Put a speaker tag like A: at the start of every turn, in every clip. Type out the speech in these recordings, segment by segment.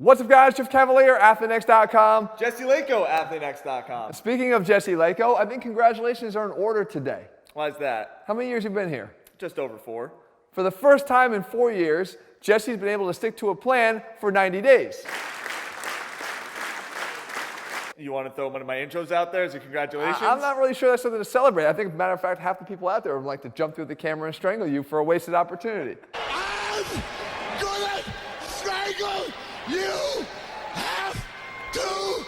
A: What's up, guys? Jeff Cavaliere, ATHLEAN-X.com.
B: Jesse Lako, ATHLEAN-X.com.
A: Speaking of Jesse Lako, I think congratulations are in order today.
B: Why is that?
A: How many years have you been here?
B: Just over 4.
A: For the first time in 4 years, Jesse's been able to stick to a plan for 90 days.
B: You want to throw one of my intros out there as a congratulations?
A: I'm not really sure that's something to celebrate. I think, as a matter of fact, half the people out there would like to jump through the camera and strangle you for a wasted opportunity.
C: I'm gonna strangle you half to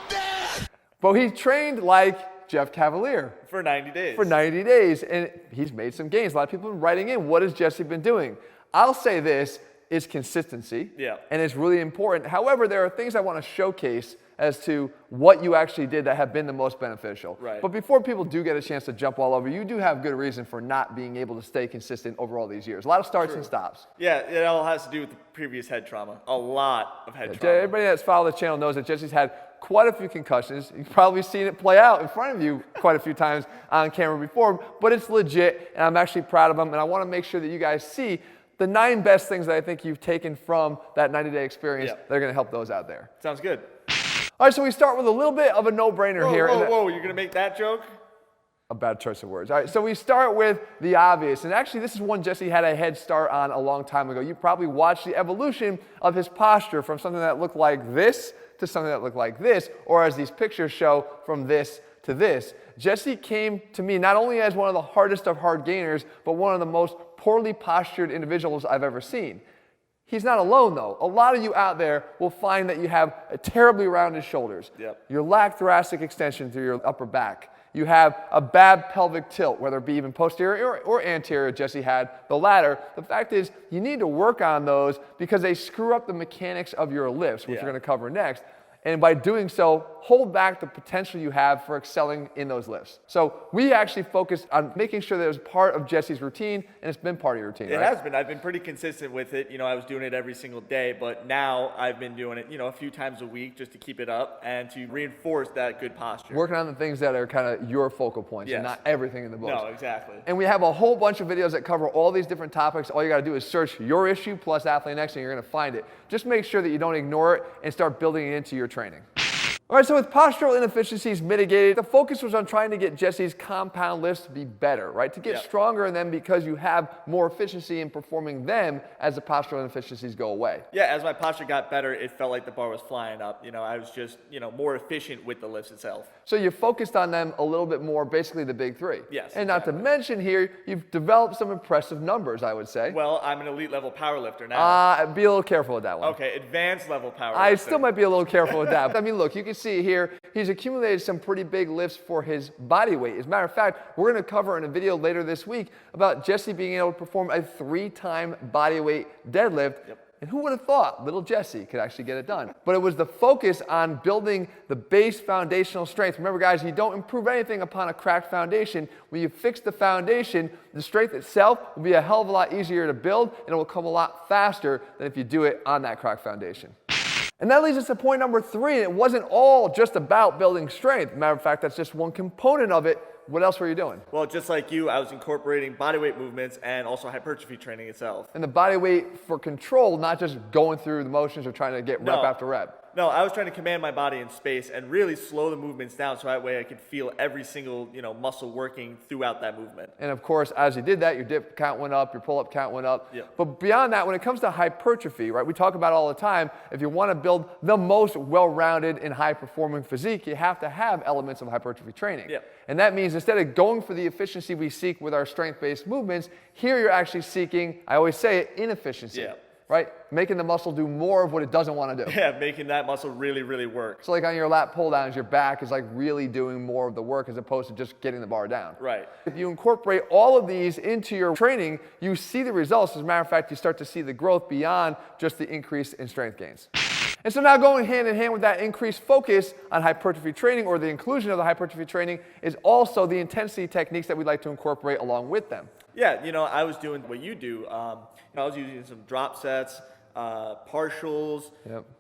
C: death.
A: But he trained like Jeff Cavaliere.
B: For 90 days.
A: For 90 days, and he's made some gains. A lot of people have been writing in, what has Jesse been doing? I'll say this is consistency, and it's really important. However, there are things I want to showcase as to what you actually did that have been the most beneficial.
B: Right.
A: But before people do get a chance to jump all over, you do have good reason for not being able to stay consistent over all these years. A lot of starts and stops.
B: Yeah, it all has to do with the previous head trauma. A lot of head trauma.
A: Everybody that's followed the channel knows that Jesse's had quite a few concussions. You've probably seen it play out in front of you quite a few times on camera before, but it's legit, and I'm actually proud of him, and I want to make sure that you guys see the 9 best things that I think you've taken from that 90-day experience that are going to help those out there.
B: Sounds good.
A: All right, so we start with a little bit of a no-brainer here.
B: Whoa, you're going to make that joke?
A: A bad choice of words. All right, so we start with the obvious. And actually, this is one Jesse had a head start on a long time ago. You probably watched the evolution of his posture from something that looked like this to something that looked like this, or as these pictures show, from this to this. Jesse came to me not only as one of the hardest of hard gainers, but one of the most poorly postured individuals I've ever seen. He's not alone, though. A lot of you out there will find that you have terribly rounded shoulders. You lack thoracic extension through your upper back. You have a bad pelvic tilt, whether it be even posterior or anterior. Jesse had the latter. The fact is, you need to work on those because they screw up the mechanics of your lifts, which we're going to cover next. And by doing so, hold back the potential you have for excelling in those lifts. So we actually focused on making sure that it was part of Jesse's routine, and it's been part of your routine,
B: It has been. I've been pretty consistent with it. You know, I was doing it every single day, but now I've been doing it, a few times a week just to keep it up and to reinforce that good posture.
A: Working on the things that are kind of your focal points and not everything in the book.
B: No, exactly.
A: And we have a whole bunch of videos that cover all these different topics. All you got to do is search your issue plus ATHLEAN-X, and you're going to find it. Just make sure that you don't ignore it and start building it into your training. All right, so with postural inefficiencies mitigated, the focus was on trying to get Jesse's compound lifts to be better, right? To get stronger in them because you have more efficiency in performing them as the postural inefficiencies go away.
B: Yeah, as my posture got better, it felt like the bar was flying up. I was just, more efficient with the lifts itself.
A: So you focused on them a little bit more, basically the big 3.
B: Yes,
A: and not to mention here, you've developed some impressive numbers, I would say.
B: Well, I'm an elite level power lifter now.
A: Be a little careful with that one.
B: Okay, advanced level power lifter.
A: I still might be a little careful with that. I mean, look, you can see here, he's accumulated some pretty big lifts for his body weight. As a matter of fact, we're going to cover in a video later this week about Jesse being able to perform a 3-time body weight deadlift. And who would have thought little Jesse could actually get it done? But it was the focus on building the base foundational strength. Remember, guys, you don't improve anything upon a cracked foundation. When you fix the foundation, the strength itself will be a hell of a lot easier to build, and it will come a lot faster than if you do it on that cracked foundation. And that leads us to point number 3. It wasn't all just about building strength. Matter of fact, that's just one component of it. What else were you doing?
B: Well, just like you, I was incorporating bodyweight movements and also hypertrophy training itself.
A: And the body weight for control, not just going through the motions or trying to get rep after rep.
B: No, I was trying to command my body in space and really slow the movements down so that way I could feel every single, muscle working throughout that movement.
A: And of course, as you did that, your dip count went up, your pull-up count went up. But beyond that, when it comes to hypertrophy, right, we talk about it all the time, if you want to build the most well-rounded and high-performing physique, you have to have elements of hypertrophy training. And that means instead of going for the efficiency we seek with our strength-based movements, here you're actually seeking, I always say it, inefficiency. Right? Making the muscle do more of what it doesn't want to do.
B: Yeah, making that muscle really, really work.
A: So like on your lat pull downs, your back is like really doing more of the work as opposed to just getting the bar down.
B: Right.
A: If you incorporate all of these into your training, you see the results. As a matter of fact, you start to see the growth beyond just the increase in strength gains. And so now going hand in hand with that increased focus on hypertrophy training or the inclusion of the hypertrophy training is also the intensity techniques that we'd like to incorporate along with them.
B: Yeah, I was doing what you do. I was using some drop sets, partials,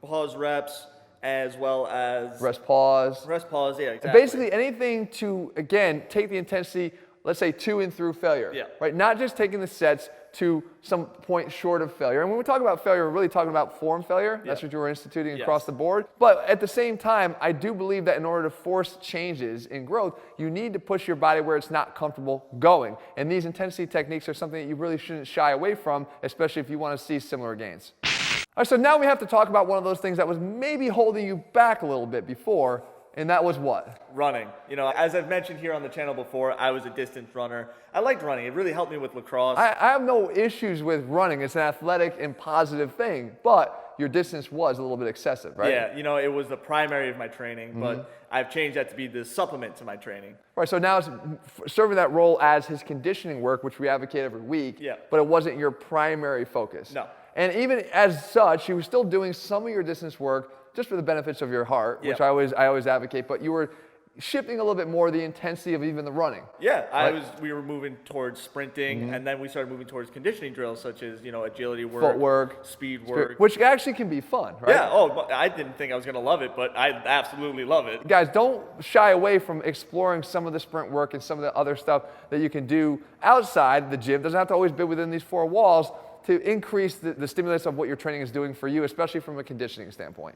B: pause reps, as well as
A: rest pause.
B: Rest pause, yeah, exactly.
A: Basically anything to, again, take the intensity let's say 2 and through failure,
B: Yeah.
A: right? Not just taking the sets to some point short of failure. And when we talk about failure, we're really talking about form failure. That's what you were instituting across the board. But at the same time, I do believe that in order to force changes in growth, you need to push your body where it's not comfortable going. And these intensity techniques are something that you really shouldn't shy away from, especially if you want to see similar gains. All right, so now we have to talk about one of those things that was maybe holding you back a little bit before, and that was what?
B: Running. You know, as I've mentioned here on the channel before, I was a distance runner. I liked running. It really helped me with lacrosse.
A: I have no issues with running. It's an athletic and positive thing, but your distance was a little bit excessive, right?
B: Yeah, you know, it was the primary of my training, but I've changed that to be the supplement to my training.
A: Right, so now it's serving that role as his conditioning work, which we advocate every week, but it wasn't your primary focus.
B: No.
A: And even as such, you were still doing some of your distance work just for the benefits of your heart, which I always advocate, but you were shifting a little bit more the intensity of even the running.
B: Yeah, we were moving towards sprinting, and then we started moving towards conditioning drills such as, you know, agility work,
A: footwork,
B: speed work.
A: Which actually can be fun, right?
B: Yeah, I didn't think I was going to love it, but I absolutely love it.
A: Guys, don't shy away from exploring some of the sprint work and some of the other stuff that you can do outside the gym. It doesn't have to always be within these 4 walls to increase the stimulus of what your training is doing for you, especially from a conditioning standpoint.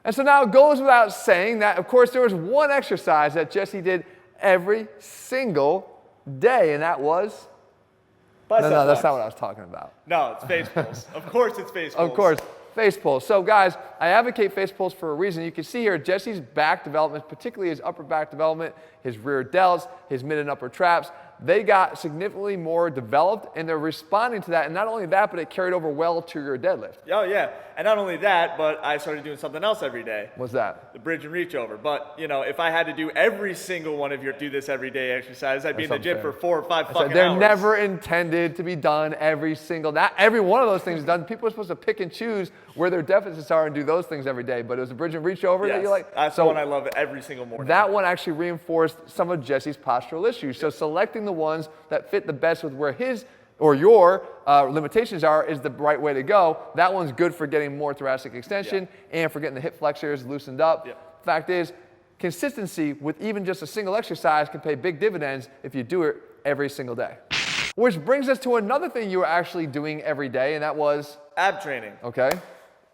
A: And so now it goes without saying that, of course, there was one exercise that Jesse did every single day, and that was?
B: Bicep
A: No, that's
B: flex.
A: not what I was talking about.
B: No, it's face pulls. Of course it's face pulls.
A: Of course, face pulls. So guys, I advocate face pulls for a reason. You can see here Jesse's back development, particularly his upper back development, his rear delts, his mid and upper traps, they got significantly more developed, and they're responding to that. And not only that, but it carried over well to your deadlift.
B: Oh, yeah. And not only that, but I started doing something else every day.
A: What's that?
B: The bridge and reach over. But, you know, if I had to do every single one of your do this every day exercise, I'd be in the gym for 4 or 5 fucking hours.
A: They're never intended to be done every single, not every one of those things is done. People are supposed to pick and choose where their deficits are and do those things every day. But it was a bridge and reach over that you like.
B: That's the one I love every single morning.
A: That one actually reinforced some of Jesse's postural issues. So selecting the ones that fit the best with where his or your limitations are is the right way to go. That one's good for getting more thoracic extension and for getting the hip flexors loosened up. Fact is, consistency with even just a single exercise can pay big dividends if you do it every single day. Which brings us to another thing you were actually doing every day, and that was?
B: Ab training.
A: Okay.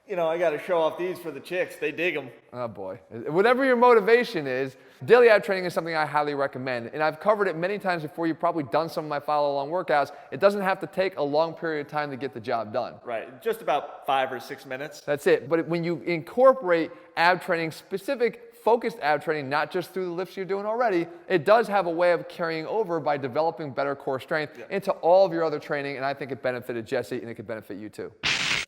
B: You know, I got to show off these for the chicks. They dig them.
A: Oh boy. Whatever your motivation is, daily ab training is something I highly recommend. And I've covered it many times before. You've probably done some of my follow-along workouts. It doesn't have to take a long period of time to get the job done.
B: Right. Just about 5 or 6 minutes.
A: That's it. But when you incorporate ab training, specific focused ab training, not just through the lifts you're doing already, it does have a way of carrying over by developing better core strength into all of your other training. And I think it benefited Jesse, and it could benefit you too.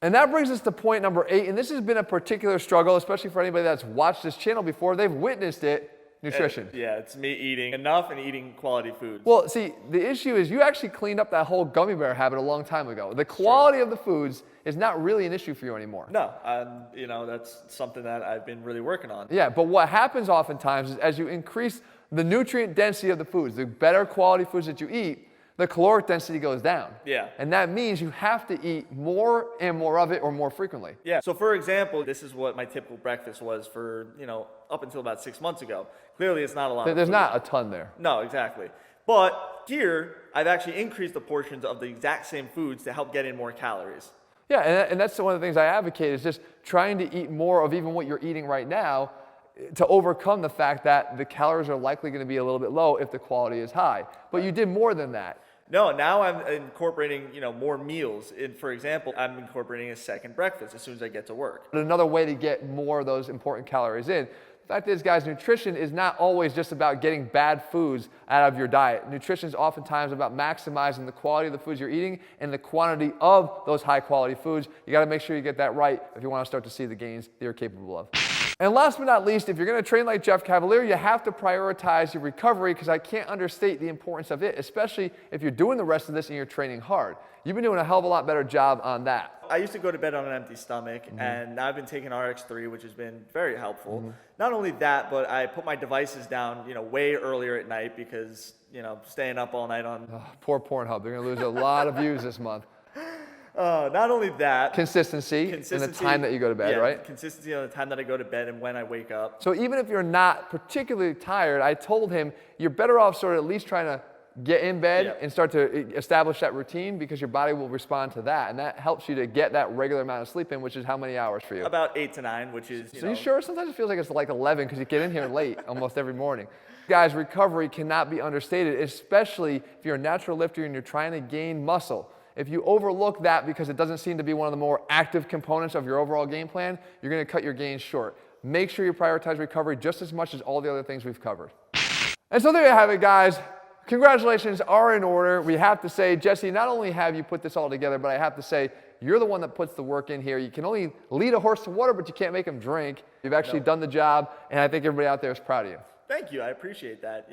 A: And that brings us to point number 8, and this has been a particular struggle, especially for anybody that's watched this channel before. They've witnessed it, nutrition.
B: Yeah, it's me eating enough and eating quality foods.
A: Well, see, the issue is you actually cleaned up that whole gummy bear habit a long time ago. The quality of the foods is not really an issue for you anymore.
B: No, you know, that's something that I've been really working on.
A: Yeah, but what happens oftentimes is as you increase the nutrient density of the foods, the better quality foods that you eat, the caloric density goes down.
B: Yeah.
A: And that means you have to eat more and more of it or more frequently.
B: Yeah. So for example, this is what my typical breakfast was for, you know, up until about 6 months ago. Clearly it's not a lot of
A: There's
B: food.
A: not a ton there.
B: No, exactly. But here, I've actually increased the portions of the exact same foods to help get in more calories.
A: Yeah, and that's one of the things I advocate is just trying to eat more of even what you're eating right now to overcome the fact that the calories are likely going to be a little bit low if the quality is high. But you did more than that.
B: No, now I'm incorporating, you know, more meals. For example, I'm incorporating a second breakfast as soon as I get to work.
A: Another way to get more of those important calories in. The fact is, guys, nutrition is not always just about getting bad foods out of your diet. Nutrition is oftentimes about maximizing the quality of the foods you're eating and the quantity of those high quality foods. You got to make sure you get that right if you want to start to see the gains that you're capable of. And last but not least, if you're going to train like Jeff Cavaliere, you have to prioritize your recovery because I can't understate the importance of it, especially if you're doing the rest of this and you're training hard. You've been doing a hell of a lot better job on that.
B: I used to go to bed on an empty stomach, and now I've been taking RX3, which has been very helpful. Not only that, but I put my devices down, you know, way earlier at night because, you know, staying up all night on...
A: Oh, poor Pornhub. They're going to lose a lot of views this month.
B: Not only that,
A: Consistency in the time that you go to bed, right?
B: Consistency on the time that I go to bed and when I wake up.
A: So even if you're not particularly tired, I told him you're better off sort of at least trying to get in bed
B: Yep.
A: and start to establish that routine, because your body will respond to that, and that helps you to get that regular amount of sleep in, which is how many hours for you?
B: About 8 to 9, which is,
A: So you sure? Sometimes it feels like it's like 11 because you get in here late almost every morning. Guys, recovery cannot be understated, especially if you're a natural lifter and you're trying to gain muscle. If you overlook that because it doesn't seem to be one of the more active components of your overall game plan, you're going to cut your gains short. Make sure you prioritize recovery just as much as all the other things we've covered. And so there you have it, guys. Congratulations are in order. We have to say, Jesse, not only have you put this all together, but I have to say, you're the one that puts the work in here. You can only lead a horse to water, but you can't make him drink. You've actually done the job, and I think everybody out there is proud of you.
B: Thank you. I appreciate that.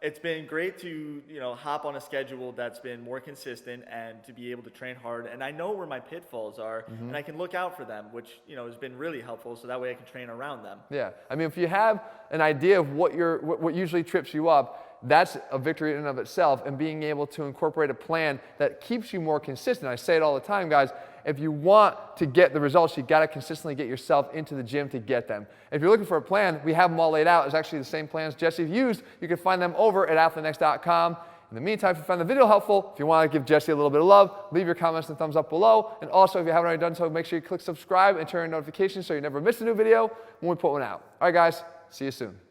B: It's been great to, hop on a schedule that's been more consistent and to be able to train hard. And I know where my pitfalls are, and I can look out for them, which, has been really helpful, so that way I can train around them.
A: Yeah. I mean, if you have an idea of what usually trips you up, that's a victory in and of itself, and being able to incorporate a plan that keeps you more consistent. I say it all the time, guys. If you want to get the results, you got to consistently get yourself into the gym to get them. If you're looking for a plan, we have them all laid out. It's actually the same plans Jesse used. You can find them over at ATHLEAN-X.com. In the meantime, if you found the video helpful, if you want to give Jesse a little bit of love, leave your comments and thumbs up below. And also, if you haven't already done so, make sure you click subscribe and turn on notifications so you never miss a new video when we put one out. All right, guys, see you soon.